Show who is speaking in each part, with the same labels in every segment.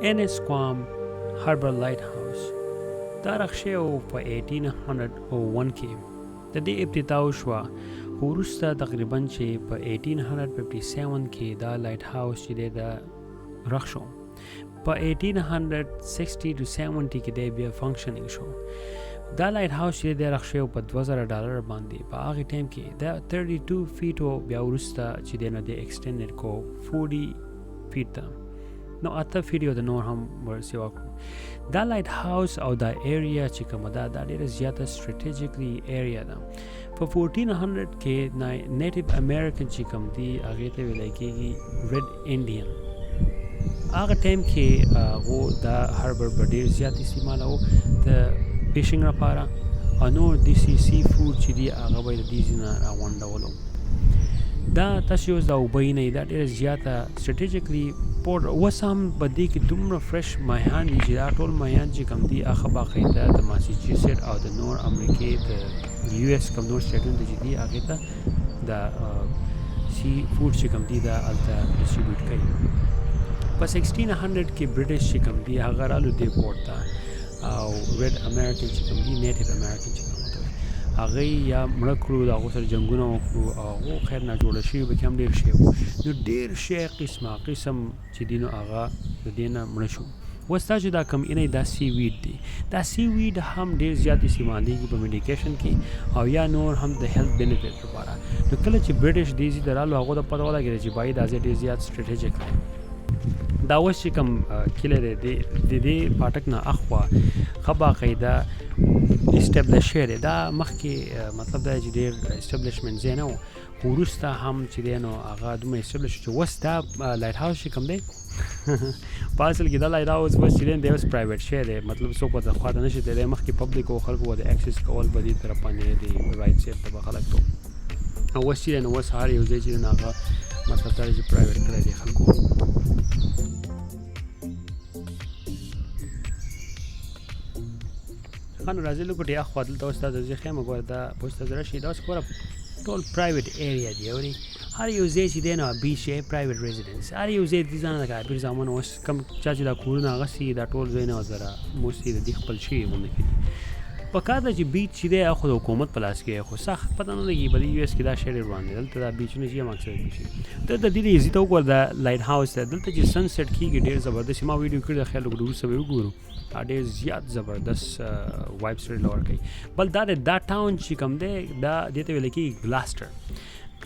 Speaker 1: Annisquam Lighthouse دا رخصه او په 1801 کې د دې ابتدا وشوه، خو وروسته تقریبا چې په 1857 کې دا لایټ هاوس چې دی دا رخ شو. په 1860 to 70 کې دی بیا فنکشنینګ شو. دا لایټ هاوس چې دی رخ شو په $2000 باندې په هغه ټایم کې دا 32 فیټ او بیا وروسته چې دی نو دی ایکسټینډډ کو 40 فیټ ته، نو اته فیډیو د نور هم ورسیوا کړو. دا لایټ هاوس او دا ایریا چې کومه ده دا ډېره زیاته سټریټیجیکلی ایریا ده. په 1400 کې نیټیو امریکن چې کوم دي هغې ته ویلی کېږي ریډ انډین. هغه ټایم کې هغو دا هربر به ډېر زیات استعمالوه د فیشنګ لپاره، او نور داسې سی فوډ چې دي هغه به یې د دې ځای نه راغونډولو. دا تاسو اوس دا اوبه یې نه دا ډېره زیاته سټریټیجیکلی اوس هم په دې کې دومره فرش ماهیان دي چې دا ټول ماهیان چې کوم دي هغه باقاعده د ماساچوسټس او د نور امریکې د یو ایس کوم نور سټیټونو چې دي هغې ته د سی فوډ چې کوم دي دا هلته ډسټریبیوټ کوي. په 1600 کې برټش چې کوم دي هغه رالو دې پورټ ته، او ریډ امریکن چې کوم دي نیټیو امریکن چې کوم هغه یا مړه کړو، د هغو سره جنګونه وکړو، او هغو خیر ناجوړه شوي پکې هم ډېر شی وو. نو ډېر شی قسم چې دي نو هغه د دې نه مړه شو. اوس دا چې دا کوم اینی دا سی ویډ دی، دا سی ویډ هم ډېر زیات استعمالېږي په میډیکیشن کې او یا نور هم د هیلث بینیفټ لپاره. نو کله چې برټش دې ځای ته رالو هغو ته پته ولګېده چې باید دا ځای ډېر زیات سټریټیجیک دی. دا اوس چې کوم کلی دی د دې پاټک نه اخوا ښه باقاعده اسټبلش شوی دی. دا مخکې مطلب دا چې ډېر اسټبلشمنټ ځای نه و، خو وروسته هم چې دی نو هغه دومره اسټبلش شو چې اوس دا لایټ هاوس چې کوم دی په اصل کې دا لایټ هاوس اوس چې دی اوس پرایویټ شوی دی، مطلب څوک ورته خواته نه شي تللی. مخکې پبلک او خلکو ورته اکسس کول په دې طرف باندې د رایټ سیټ ته به خلک تو، او اوس چې دی نو اوس هر یو ځای چې دی نو هغه مطلب دا چې پرایویټ کړی دی خلکو. خانو راځي لوګوټې اخوا دلته اوس تا د ځای ښیم ګوره دا اوس ته راشي دا اوس ګوره ټول پرایویټ ایریا دی. اورې هر یو ځای چې دی نو بیچ یې پرایویټ ریزیډنس، هر یو ځای د ځان د کارپیر زامن اوس کم چا چې دا کورونه هغسې دا ټول ځایونه زره موسټلي د دې خپل شوي غونډه کې دي. په کار ده چې بیچ چې دی خو د حکومت په لاس کې خو سخت پته نه لګي په یو ایس کې دا شی ډېر روان دی. دلته دا بیچونه چې هم اکثر بیچ دلته دې ایزي ته وګوره دا لایټ هاوس دی، دلته چې سن سیټ کېږي ډېر زبردست. ما ویډیو کړی د خیال وکړو وروسته به وګورو ډېر زیات زبردست وایبس ډېر ورکوي. بل دا دی دا ټاون چې کوم دی دا دې ته ویل کېږي ګلاسټر.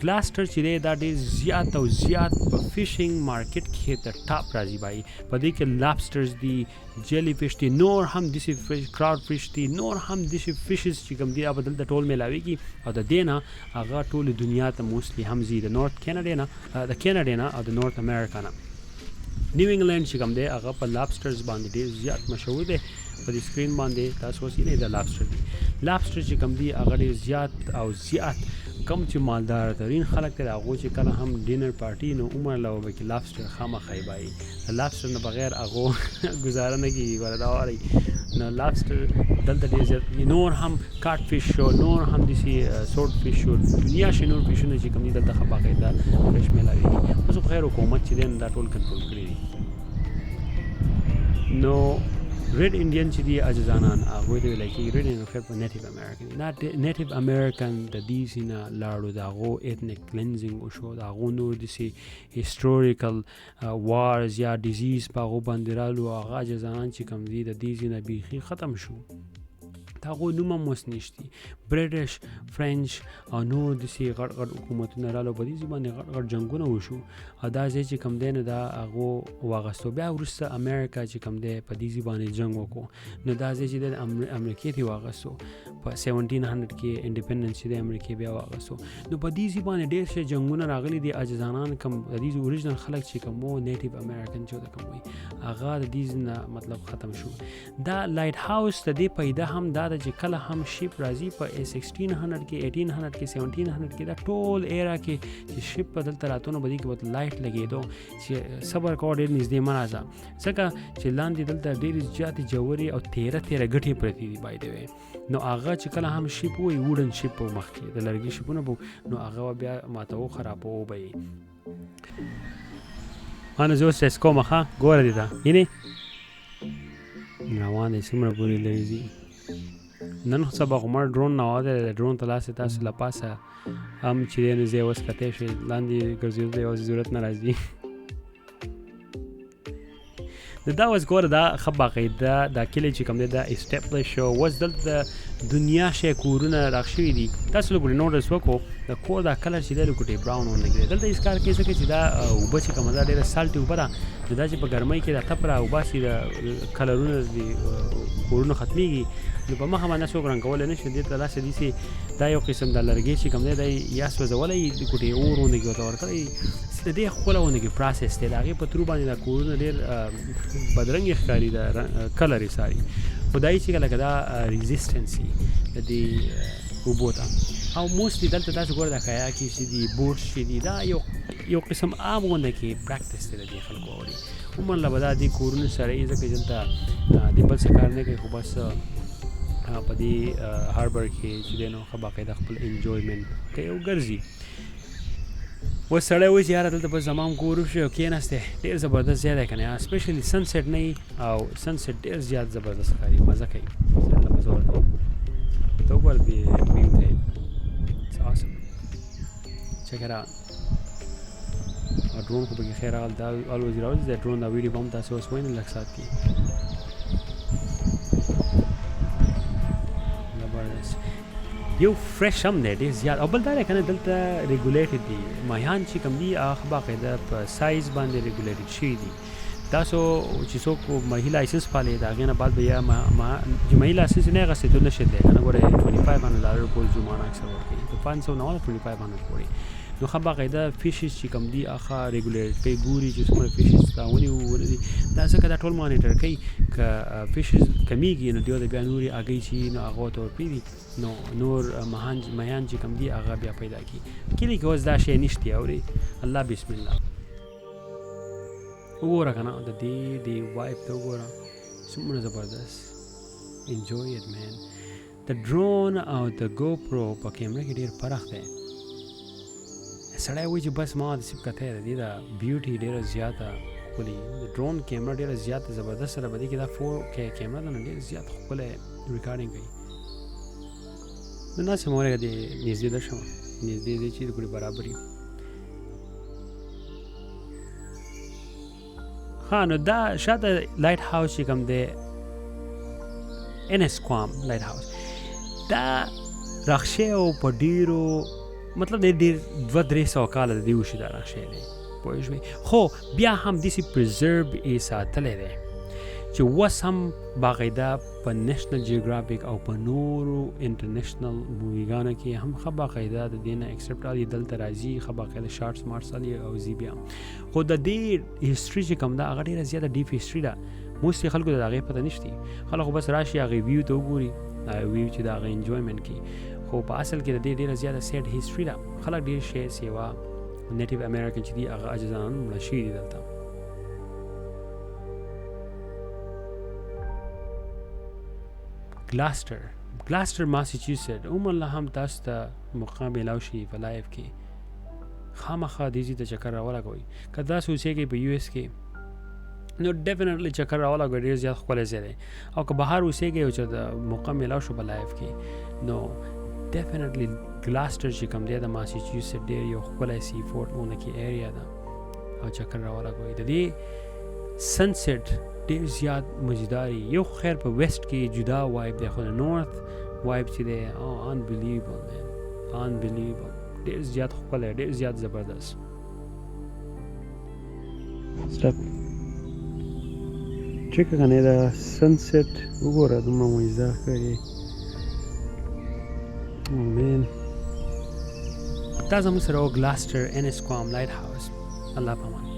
Speaker 1: ګلاسټر چې دی دا ډېر زیات او زیات په فشنګ مارکیټ کې د ټاپ راځي بای. په دې کې لابسټرز دي، جیلی فش دي، نور هم داسې فش کراود فش دي، نور هم داسې فشز چې کوم دي هغه دلته ټول میلاویږي. او د دې نه هغه ټولې دنیا ته موسټلي هم ځي، د نورت کینیډا نه د کینیډا نه او د نورت امریکا نه. نیو انګلینډ چې کوم دی هغه په لابسټرز باندې ډېر زیات مشهور دی. په دې سکرین باندې تاسو اوس یې د لابسټر دي. لابسټر چې کوم دی هغه ډېر زیات او زیات کم چې مالدار ترین خلک دی هغو چې کله هم ډینر پارټي نو عمر له به کې لابسټر خامخا یې بایي. د لابسټر نه بغیر هغو ګزاره نه کېږي. ګوره دا وارئ نو لابسټر دلته ډېر زیات نور هم کاټ فش شو، نور هم داسې سورټ فش شو، دنیا شي نور فشونه چې کوم دي دلته ښه باقاعده فرش میلاوېږي. اوس خو خیر حکومت چې دی نو دا ټول کنټرول کړي دي. نو ریډ انډین چې دي اجزانان هغوی ته ویلی کېږي ریډ انډین خیر په نیټیو امریکن. دا نیټیو امریکن د دې ځای نه لاړو، د هغو ایتنیک کلینزینګ وشو، د هغو نور داسې هسټوریکل وارز یا ډیزیز په هغو باندې رالو. هغه اجزانان چې کوم دي د دې ځای نه بیخي ختم شو، د هغو نوم هم اوس نشته. برټش، فرینچ او نور داسې غټ غټ حکومتونه رالو، په دې ځای باندې غټ غټ جنګونه وشو او دا ځای چې کوم دی نو دا هغو واغستو. بیا وروسته امریکا چې کوم دی په دې ځای باندې جنګ وکړو، نو دا ځای چې دی امریکې ته واغستو. په 1700 کې انډیپنډنس چې دی امریکې بیا واغستو. نو په دې ځای باندې ډېر ښه جنګونه راغلي دي. اجزانان کوم د دې اوریجنل خلک چې کوم وو نیټیو امریکن چې ورته کوم وایي هغه د دې ځای نه مطلب ختم شو. دا لایټ هاوس د دې پیدا هم دا چې کله هم شپ راځي په 1600 کې 1800 کې 1700 کې دا ټول ایرا کې چې شپ په دلته راتو نو بدی کې وت لایټ لګېدو چې صبر کو ډېر نږدې مه راځه، ځکه چې لاندې دلته ډېرې زیاتې ژورې او تیره ګټې پرتې دي بای دی وی. نو هغه چې کله هم شپ وي ووډن شپ و مخکې د لرګي شپونه بو نو هغه بیا ماتو خرابو به انا زه اوس کومه ښه ګوره دي دا یعنې روان دی څومره پورې لري ځي. نن سبا خو مړ ډرون نه واده د ډرون ته لاسې تاسو له پاسه هم چې دی نو ځای وسکتی شئ لاندې ګرځېدو ته یوازې ضرورت نه راځي. دا اوس ګوره دا ښه باقاعده دا کلی چې کوم دی دا اسټیبلش شو اوس دلته د دنیا شی کورونه راغ شوي دي. تاسو لږ نوټس وکړو د کور دا کلر چې دی لږ براون ونګري دلته هېڅ کار کوي ځکه چې دا اوبه چې کومه ده ډېره سالټي اوبه ده نو دا چې په ګرمۍ کې دا تپ راوباسي د کلرونه د کورونو ختمیږي نو په مخه باندې څوک رنګولی نه شي دې ته داسې دي چې دا یو قسم د لرګی چې کوم دی دا یا سوځولی د کوټې اور ونګي ورته ورکړی د دې ښکله ونګي پروسس دی د هغې په ترو باندې دا کورونه ډېر بدرنګې ښکاري د کلر یې ساري خو دا یې چې لکه دا ریزسټنس وي د دې اوبو ته او موسټلی دلته تاسو ګوره دا کایاکي چې دي بوټس چې دي دا یو قسم عام غونډه کې پریکټس دی د دې خلکو اوري عموما له به دا دې کورونه سره یې ځکه دلته د بل څه کار نه کوي خو بس په دې هاربر کې چې دی نو ښه باقاعده خپل انجویمنټ کوي او ګرځي. اوس سړی وایي چې یاره دلته بس زما هم کور وشي او کېناستی ډېر زبردست ځای دی که نه اسپیشلي سنسیټ نه وي او سنسیټ ډېر زیات زبردست ښکاري مزه کوي سړی له مزه ورکوي ته وګوره دې ویو ته It's awesome. Check it out. ډرون خو پکې خیر راغلی دا الوز راوځي دا ډرون دا ویډیو به هم تاسې اوس وایي نه لږ ساعت کې زبردست یو فرش هم دی ډېر زیات او بل دا دی که نه دلته ریګولیټډ دي ماهیان چې کوم دي هغه باقاعده په سایز باندې ریګولیټډ شوي دي. تاسو چې څوک ماهي لایسنس پالي د هغې نه بعد به یا چې ماهي لایسنس یې نه اخیستېدو نه شي دی که نه ګوره $2500 پورې جرمانه اکثر ورکوي د 500 نه 2500 پورې نو ښه باقاعده فیشز چې کوم دي هغه ریګولیټ کوي ګوري چې څومره فیشز تا ونیو ونه دي دا ځکه دا ټول مانیټر کوي که فیشز کمیږي نو دوی بیا نورې هګۍ چې نو هغه ورته ورپرېږدي نو نور ماهیان چې کوم دي هغه بیا پیدا کړي کلي کې اوس دا شی نشته اورې الله بسم الله وګوره که نه د دې وایب ته وګوره څومره زبردست انجوی اټ مین د ډرون او د ګوپرو په کیمره کې ډېر فرق دی. سړی وایي چې بس ما نصیب کتی د دې د بیوټي ډېره زیاته ښکلي د ډرون کیمره ډېره زیاته زبردست سره په دې کې دا 4K کیمره ده نو ډېر زیات ښکلی ریکارډینګ کوي نو داسې مه ورېږه دې نږدې ده شم نږدې دی چې د ګورې برابر وي. ها نو دا شاته لایټ هاوس چې کوم دی Annisquam Lighthouse دا راغ شوی او په ډېرو مطلب د ډېر 200-300 کاله د دې وشي دا راغ شوی دی پوه شوې خو بیا هم داسې پرزرو یې ساتلی دی چې اوس هم باقاعده په نیشنل جیوګرافیک او په نورو انټرنیشنل موویګانو کې هم ښه باقاعده د دې نه ایکسپټ علي دلته راځي ښه باقاعده شارټس مارټس علي او ځي بیا خو د دې هسټري چې کوم ده هغه ډېره زیاته ډیپ هسټري ده موستلی خلکو د هغې پته نشته خلک خو بس راشي هغې ویو ته وګوري ویو چې د هغه انجویمنټ کوي خو په اصل کې د دې ډېره زیاته سیډ هسټري ده خلک ډېر شی سیوا نیټیو امریکن چې دي هغه عاجزان مړه شوي دي دلته ګلاسټر ماساچوسټس عموما هم تاسو ته موقع میلاو شي په لایف کې خامخا دې ځای ته چکر راولګوئ که تاسو اوسېږئ په US کې نو ډیفینټلی چکر راولګوئ ډېر زیات ښکلی ځای دی او که بهر اوسېږئ او چې د موقع میلاو شو په لایف کې نو ډیفینټلی ګلاسټر چې کوم دی د ماساچوسټس ډېر یو ښکلی سی فورټ غونډه کې ایریا ده او چکر راولګوئ د دې سنسیټ ډېر زیات مزیداري یو خیر په ویسټ کې جدا وایب دی خو د نورث وایب چې دی انبلیویبل مین انبلیویبل ډېر زیات ښکلی ډېر زیات زبردست چک کنه دا سنسیټ وګوره دومره مزه ښکاري مین دا زموږ سره و ګلاسټر Annisquam Lighthouse الله پامان